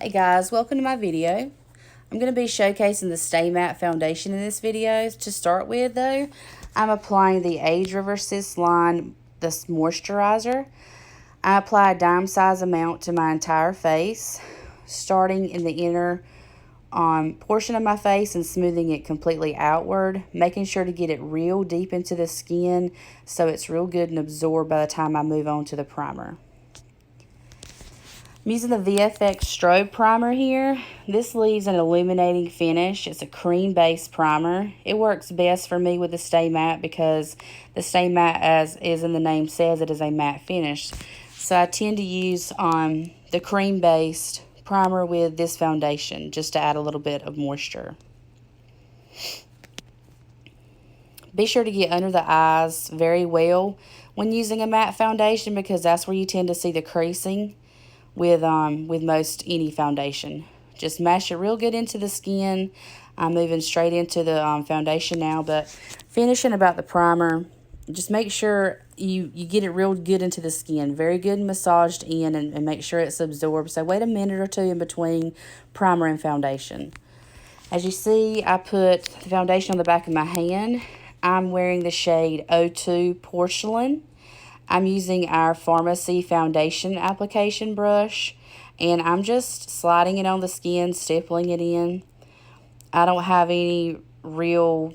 Hey guys, welcome to my video. I'm going to be showcasing the Stay Matte foundation in this video. To start with though, I'm applying the Age Reversist line, this moisturizer. I apply a dime size amount to my entire face, starting in the inner portion of my face and smoothing it completely outward, making sure to get it real deep into the skin so it's real good and absorbed by the time I move on to the primer. I'm using the VFX Strobe Primer here. This leaves an illuminating finish. It's a cream-based primer. It works best for me with the Stay Matte because the Stay Matte, as is in the name says, it is a matte finish. So I tend to use the cream-based primer with this foundation just to add a little bit of moisture. Be sure to get under the eyes very well when using a matte foundation because that's where you tend to see the creasing with most any foundation. Just mash it real good into the skin. I'm moving straight into the foundation now, but finishing about the primer, just make sure you get it real good into the skin, very good and massaged in, and make sure it's absorbed. So wait a minute or two in between primer and foundation. As you see, I put the foundation on the back of my hand. I'm wearing the shade 02 Porcelain. I'm using our Farmasi foundation application brush, and I'm just sliding it on the skin, stippling it in. I don't have any real,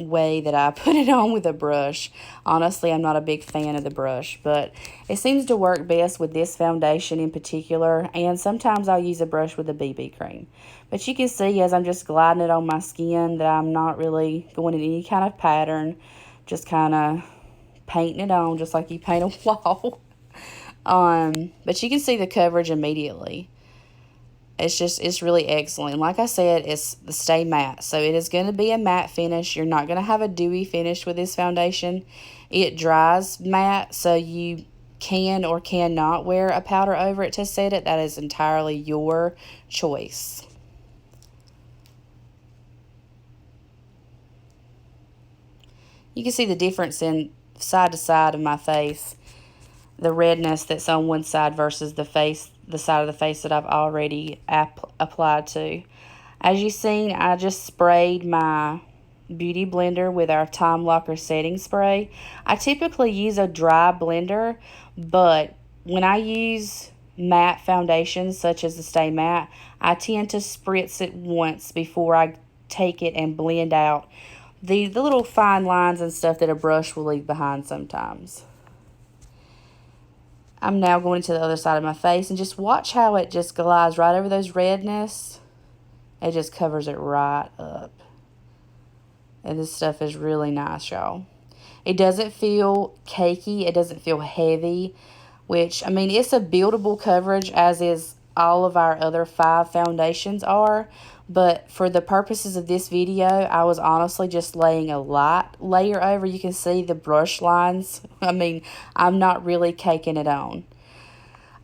way that I put it on with a brush. Honestly, I'm not a big fan of the brush, but it seems to work best with this foundation in particular, and sometimes I'll use a brush with a BB cream. But you can see as I'm just gliding it on my skin that I'm not really going in any kind of pattern, just kind of painting it on just like you paint a wall. But you can see the coverage immediately. It's really excellent. And like I said, it's the Stay Matte. So it is going to be a matte finish. You're not going to have a dewy finish with this foundation. It dries matte, so you can or cannot wear a powder over it to set it. That is entirely your choice. You can see the difference in side to side of my face. The redness that's on one side versus the side of the face that I've already applied to. As you've seen, I just sprayed my beauty blender with our Time Locker setting spray. I typically use a dry blender, but when I use matte foundations such as the Stay Matte, I tend to spritz it once before I take it and blend out the little fine lines and stuff that a brush will leave behind sometimes. I'm now going to the other side of my face, and just watch how it just glides right over those redness. It just covers it right up. And this stuff is really nice, y'all. It doesn't feel cakey. It doesn't feel heavy, which, I mean, it's a buildable coverage, as is all of our other 5 foundations are. But for the purposes of this video, I was honestly just laying a light layer over. You can see the brush lines. I mean, I'm not really caking it on.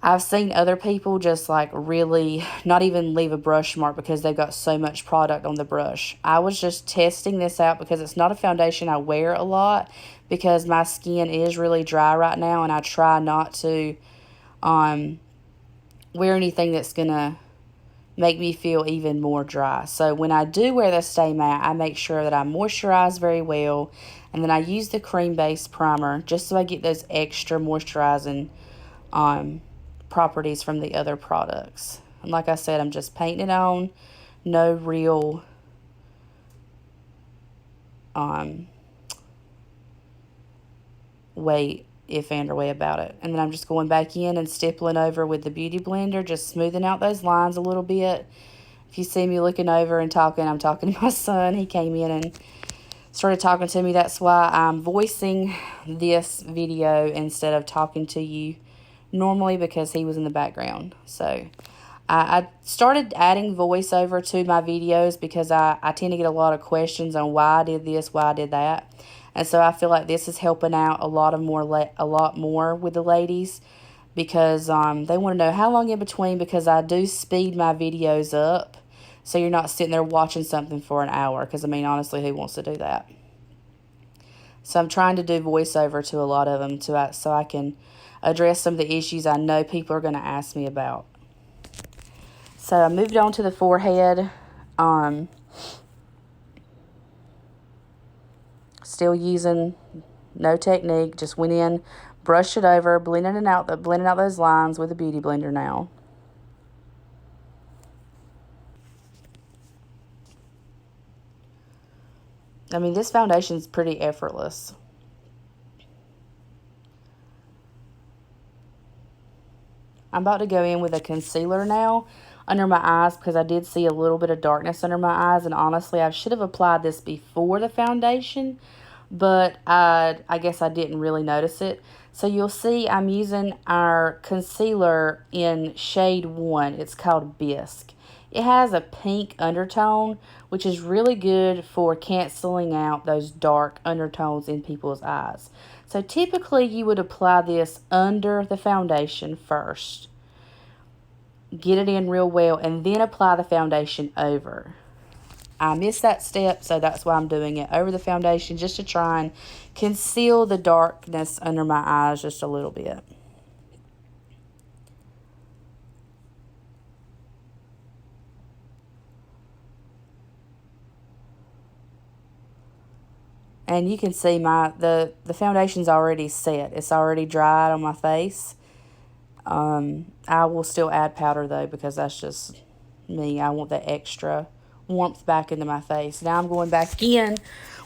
I've seen other people just like really not even leave a brush mark because they've got so much product on the brush. I was just testing this out because it's not a foundation I wear a lot because my skin is really dry right now, and I try not to wear anything that's going to make me feel even more dry. So when I do wear the Stay Matte, I make sure that I moisturize very well, and then I use the cream-based primer just so I get those extra moisturizing properties from the other products. And like I said, I'm just painting it on. No real if and or way about it. And then I'm just going back in and stippling over with the beauty blender, just smoothing out those lines a little bit. If you see me looking over and talking, I'm talking to my son. He came in and started talking to me. That's why I'm voicing this video instead of talking to you normally, because he was in the background. So I started adding voiceover to my videos because I tend to get a lot of questions on why I did this, why I did that. And so I feel like this is helping out a lot more with the ladies, because they want to know how long in between, because I do speed my videos up so you're not sitting there watching something for an hour, because I mean honestly, who wants to do that? So I'm trying to do voiceover to a lot of them so I can address some of the issues I know people are going to ask me about. So I moved on to the forehead. Still using no technique. Just went in, brushed it over, blending out those lines with a beauty blender now. I mean, this foundation's pretty effortless. I'm about to go in with a concealer now under my eyes because I did see a little bit of darkness under my eyes, and honestly, I should have applied this before the foundation, but I guess I didn't really notice it. So you'll see I'm using our concealer in shade 1. It's called Bisque. It has a pink undertone, which is really good for canceling out those dark undertones in people's eyes. So typically you would apply this under the foundation first. Get it in real well and then apply the foundation over. I missed that step, so that's why I'm doing it over the foundation, just to try and conceal the darkness under my eyes just a little bit. And you can see the foundation's already set. It's already dried on my face. I will still add powder though, because that's just me. I want that extra warmth back into my face. Now I'm going back in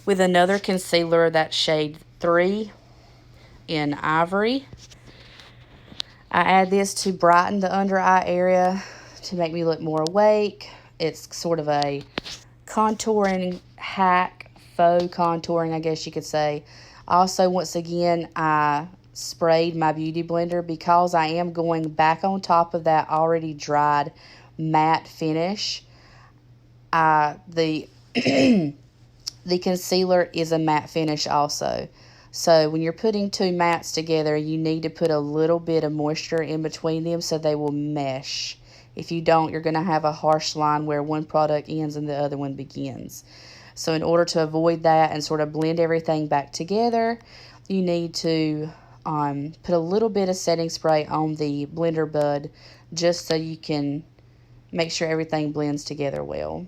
with another concealer, that's shade 3 in Ivory. I add this to brighten the under eye area to make me look more awake. It's sort of a contouring hack, faux contouring, I guess you could say. Also, once again, I sprayed my beauty blender because I am going back on top of that already dried matte finish. The concealer is a matte finish also. So when you're putting two mattes together, you need to put a little bit of moisture in between them so they will mesh. If you don't, you're going to have a harsh line where one product ends and the other one begins. So in order to avoid that and sort of blend everything back together, you need to put a little bit of setting spray on the blender bud just so you can make sure everything blends together well.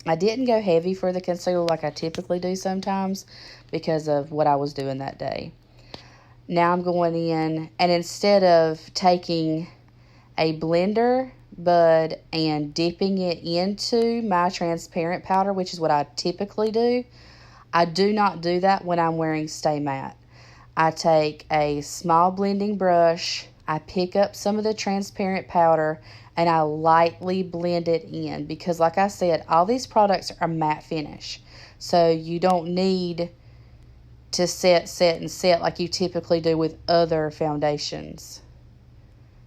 I didn't go heavy for the concealer like I typically do sometimes because of what I was doing that day. Now I'm going in, and instead of taking a blender bud and dipping it into my transparent powder, which is what I typically do, I do not do that when I'm wearing Stay Matte. I take a small blending brush, I pick up some of the transparent powder, and I lightly blend it in because, like I said, all these products are matte finish. So you don't need to set like you typically do with other foundations.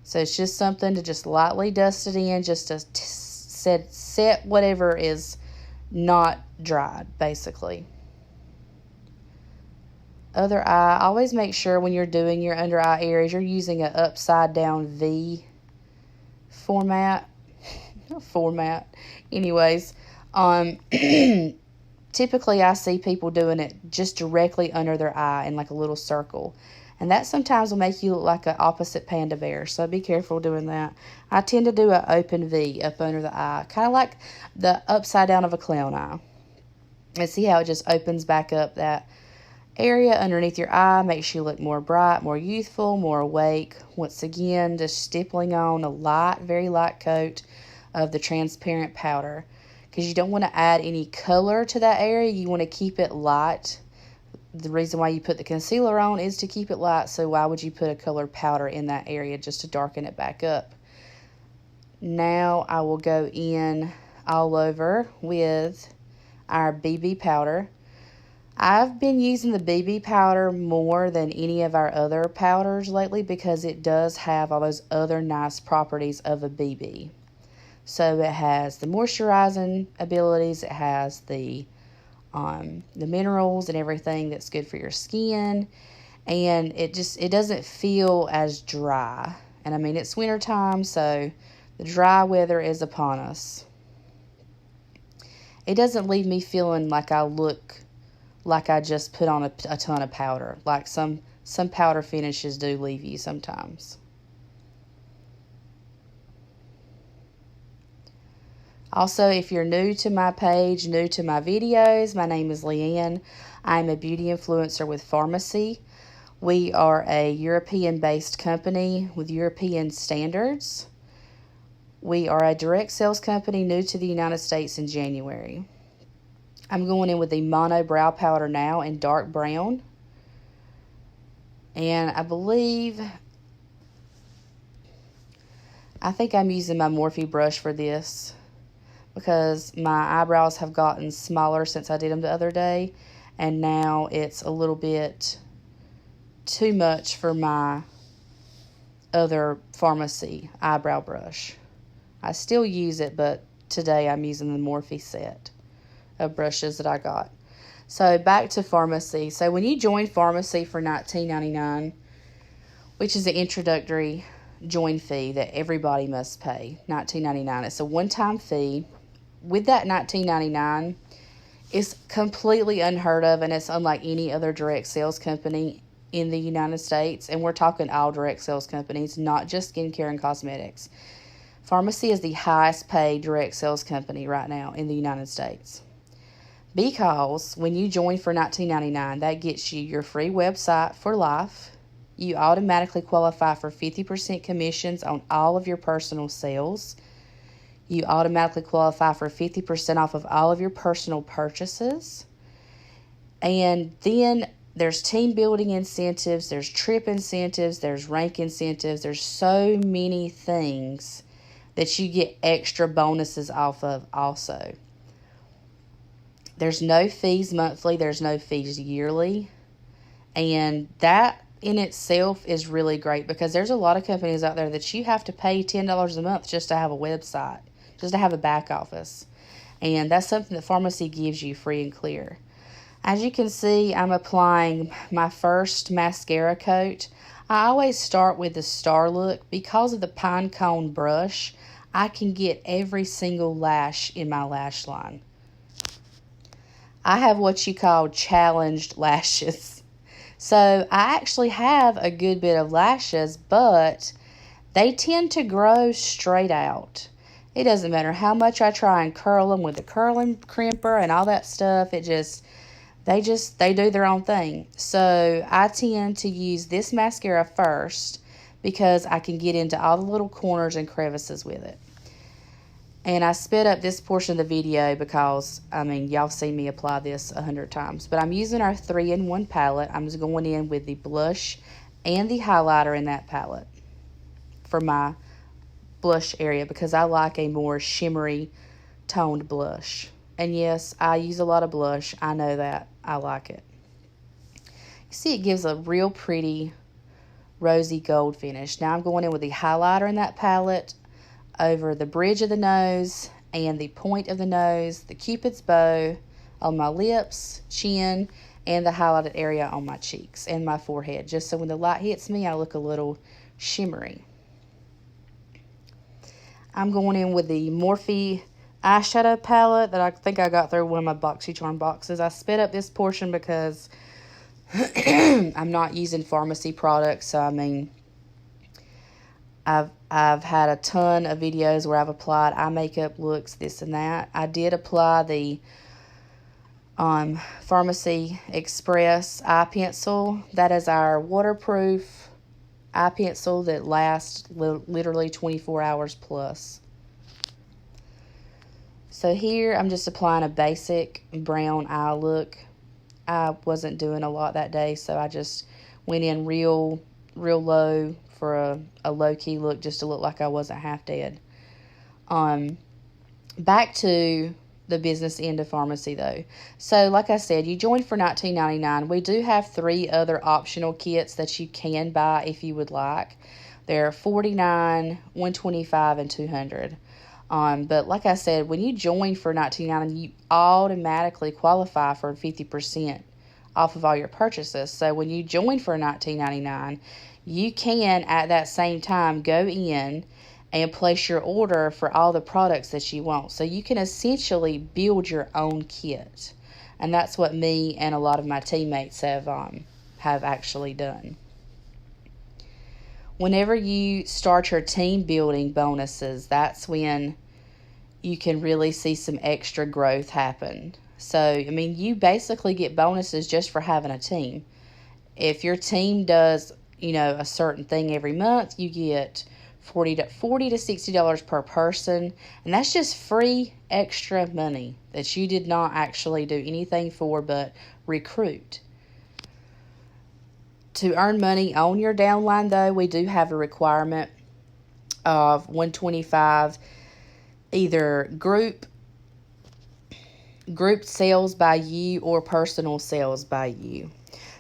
So it's just something to just lightly dust it in, just to set whatever is not dried, basically. Other eye, always make sure when you're doing your under eye areas, you're using an upside down V format. Anyways, typically I see people doing it just directly under their eye in like a little circle. And that sometimes will make you look like an opposite panda bear. So be careful doing that. I tend to do an open V up under the eye. Kind of like the upside down of a clown eye. And see how it just opens back up that area underneath your eye. Makes you look more bright, more youthful, more awake. Once again, just stippling on a light, very light coat of the transparent powder. Because you don't want to add any color to that area. You want to keep it light. The reason why you put the concealer on is to keep it light, so why would you put a colored powder in that area just to darken it back up? Now I will go in all over with our BB powder. I've been using the BB powder more than any of our other powders lately because it does have all those other nice properties of a BB. So it has the moisturizing abilities, it has the minerals and everything that's good for your skin, and it doesn't feel as dry. And I mean, it's winter time, so the dry weather is upon us. It doesn't leave me feeling like I look like I just put on a ton of powder. Like some powder finishes do leave you sometimes. Also, if you're new to my page, new to my videos, my name is Leanne. I'm a beauty influencer with Farmasi. We are a European-based company with European standards. We are a direct sales company new to the United States in January. I'm going in with the Mono Brow Powder now in dark brown. And I think I'm using my Morphe brush for this because my eyebrows have gotten smaller since I did them the other day. And now it's a little bit too much for my other Farmasi eyebrow brush. I still use it, but today I'm using the Morphe set of brushes that I got. So back to Farmasi. So when you join Farmasi for $19.99, which is the introductory join fee that everybody must pay, $19.99. It's a one-time fee. With that $19.99, it's completely unheard of, and it's unlike any other direct sales company in the United States. And we're talking all direct sales companies, not just skincare and cosmetics. Farmasi is the highest paid direct sales company right now in the United States. Because when you join for $19.99, that gets you your free website for life. You automatically qualify for 50% commissions on all of your personal sales. You automatically qualify for 50% off of all of your personal purchases. And then there's team building incentives, there's trip incentives, there's rank incentives. There's so many things that you get extra bonuses off of also. There's no fees monthly, there's no fees yearly. And that in itself is really great because there's a lot of companies out there that you have to pay $10 a month just to have a website, just to have a back office. And that's something that Farmasi gives you free and clear. As you can see, I'm applying my first mascara coat. I always start with the Star Look. Because of the pine cone brush, I can get every single lash in my lash line. I have what you call challenged lashes. So I actually have a good bit of lashes, but they tend to grow straight out. It doesn't matter how much I try and curl them with a curling crimper and all that stuff. They do their own thing. So I tend to use this mascara first because I can get into all the little corners and crevices with it. And I sped up this portion of the video because, y'all seen me apply this 100 times. But I'm using our 3-in-1 palette. I'm just going in with the blush and the highlighter in that palette for my blush area because I like a more shimmery toned blush. And yes, I use a lot of blush. I know that. I like it. You see, it gives a real pretty rosy gold finish. Now I'm going in with the highlighter in that palette over the bridge of the nose and the point of the nose, the cupid's bow on my lips, chin, and the highlighted area on my cheeks and my forehead, just so when the light hits me, I look a little shimmery. I'm going in with the Morphe eyeshadow palette that I think I got through one of my BoxyCharm boxes. I sped up this portion because I'm not using Farmasi products, so I've had a ton of videos where I've applied eye makeup looks, this and that. I did apply the Farmasi Express eye pencil. That is our waterproof eye pencil that lasts literally 24 hours plus. So here I'm just applying a basic brown eye look. I wasn't doing a lot that day, so I just went in real low for a low-key look, just to look like I wasn't half dead. Back to the business end of Farmasi, though. So, like I said, you joined for $19.99. We do have 3 other optional kits that you can buy if you would like. They're $49, $125, and $200. But like I said, when you join for $19.99, you automatically qualify for 50% off of all your purchases. So when you join for $19.99, you can at that same time go in and place your order for all the products that you want. So you can essentially build your own kit. And that's what me and a lot of my teammates have actually done. Whenever you start your team building bonuses, that's when you can really see some extra growth happen. So, I mean, you basically get bonuses just for having a team. If your team does, a certain thing every month, you get $40 to $60 per person, and that's just free extra money that you did not actually do anything for but recruit. To earn money on your downline, though, we do have a requirement of 125 either group sales by you or personal sales by you.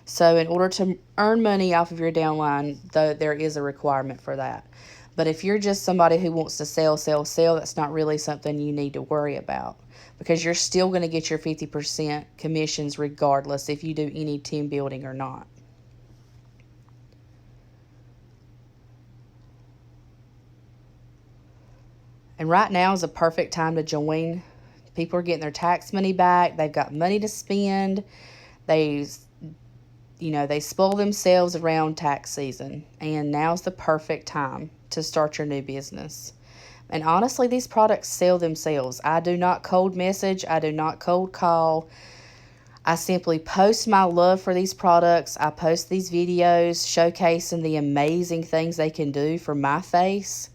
So in order to earn money off of your downline, though, there is a requirement for that. But if you're just somebody who wants to sell, that's not really something you need to worry about, because you're still going to get your 50% commissions regardless if you do any team building or not. And right now is a perfect time to join. People are getting their tax money back. They've got money to spend. They spoil themselves around tax season. And now's the perfect time to start your new business. And honestly, these products sell themselves. I do not cold message. I do not cold call. I simply post my love for these products. I post these videos showcasing the amazing things they can do for my face.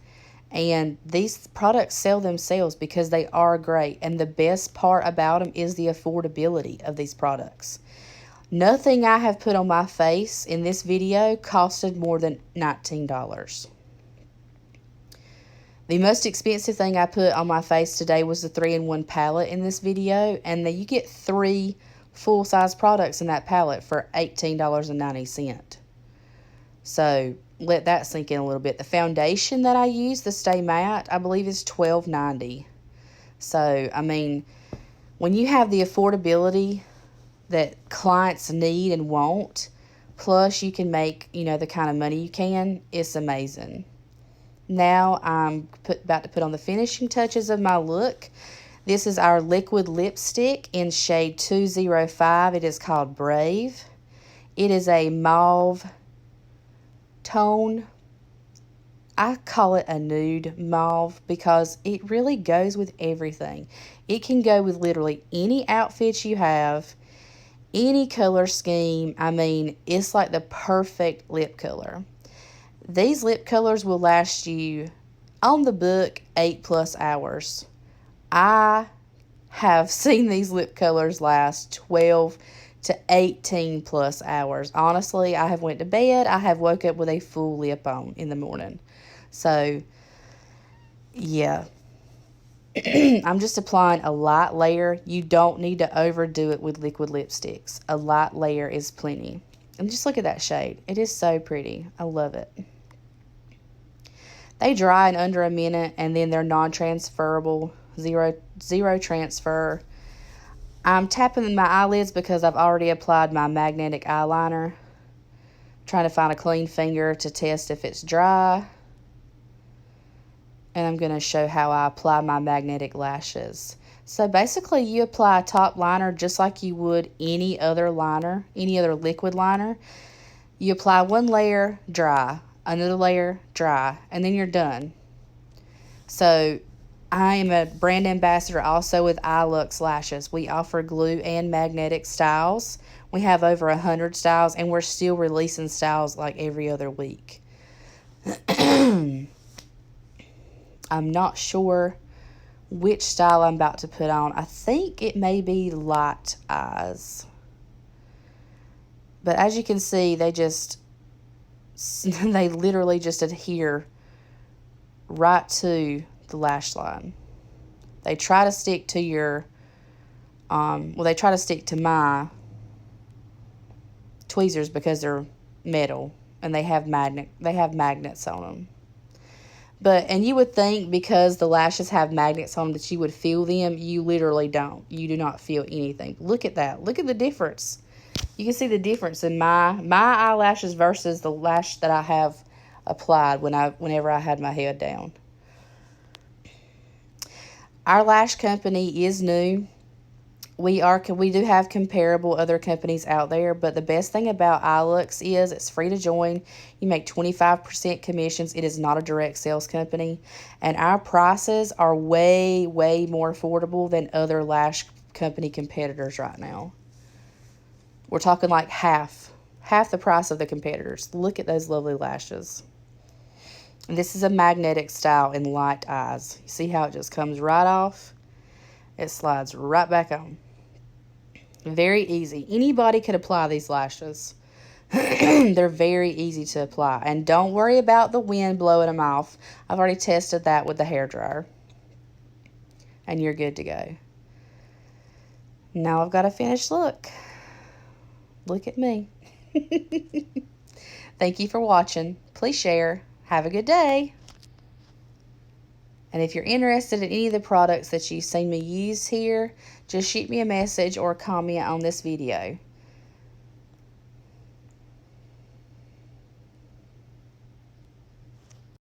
And these products sell themselves because they are great. And the best part about them is the affordability of these products. Nothing I have put on my face in this video costed more than $19. The most expensive thing I put on my face today was the 3-in-1 palette in this video. And then you get 3 full-size products in that palette for $18.90. So let that sink in a little bit. The foundation that I use, the Stay Matte, I believe is $12.90. So, I mean, when you have the affordability that clients need and want, plus you can make, the kind of money you can, it's amazing. Now I'm about to put on the finishing touches of my look. This is our liquid lipstick in shade 205. It is called Brave. It is a mauve tone. I call it a nude mauve because it really goes with everything. It can go with literally any outfit you have, any color scheme. I mean, it's like the perfect lip color. These lip colors will last you on the book 8+ hours. I have seen these lip colors last 12 to 18+ hours. Honestly, I have went to bed. I have woke up with a full lip on in the morning. So, yeah. I'm just applying a light layer. You don't need to overdo it with liquid lipsticks. A light layer is plenty. And just look at that shade. It is so pretty. I love it. They dry in under a minute, and then they're non-transferable. Zero transfer. I'm tapping my eyelids because I've already applied my magnetic eyeliner. Trying to find a clean finger to test if it's dry. And I'm going to show how I apply my magnetic lashes. So basically you apply a top liner just like you would any other liner, any other liquid liner. You apply one layer, dry, another layer, dry, and then you're done. So I am a brand ambassador also with iLux Lashes. We offer glue and magnetic styles. We have over 100 styles, and we're still releasing styles like every other week. I'm not sure which style I'm about to put on. I think it may be Light Eyes. But as you can see, they literally just adhere right to the lash line. They try to stick to your, they try to stick to my tweezers because they're metal and they have magnets on them. And you would think because the lashes have magnets on them that you would feel them. You literally don't. You do not feel anything. Look at that. Look at the difference. You can see the difference in my eyelashes versus the lash that I have applied whenever I had my head down. Our lash company is new. We do have comparable other companies out there, but the best thing about iLux is it's free to join. You make 25% commissions. It is not a direct sales company, and our prices are way, way more affordable than other lash company competitors right now. We're talking like half the price of the competitors. Look at those lovely lashes. And this is a magnetic style in light eyes. You see how it just comes right off? It slides right back on. Very easy. Anybody could apply these lashes. They're very easy to apply. And don't worry about the wind blowing them off. I've already tested that with the hairdryer. And you're good to go. Now I've got a finished look. Look at me. Thank you for watching. Please share. Have a good day. And if you're interested in any of the products that you've seen me use here, just shoot me a message or comment on this video.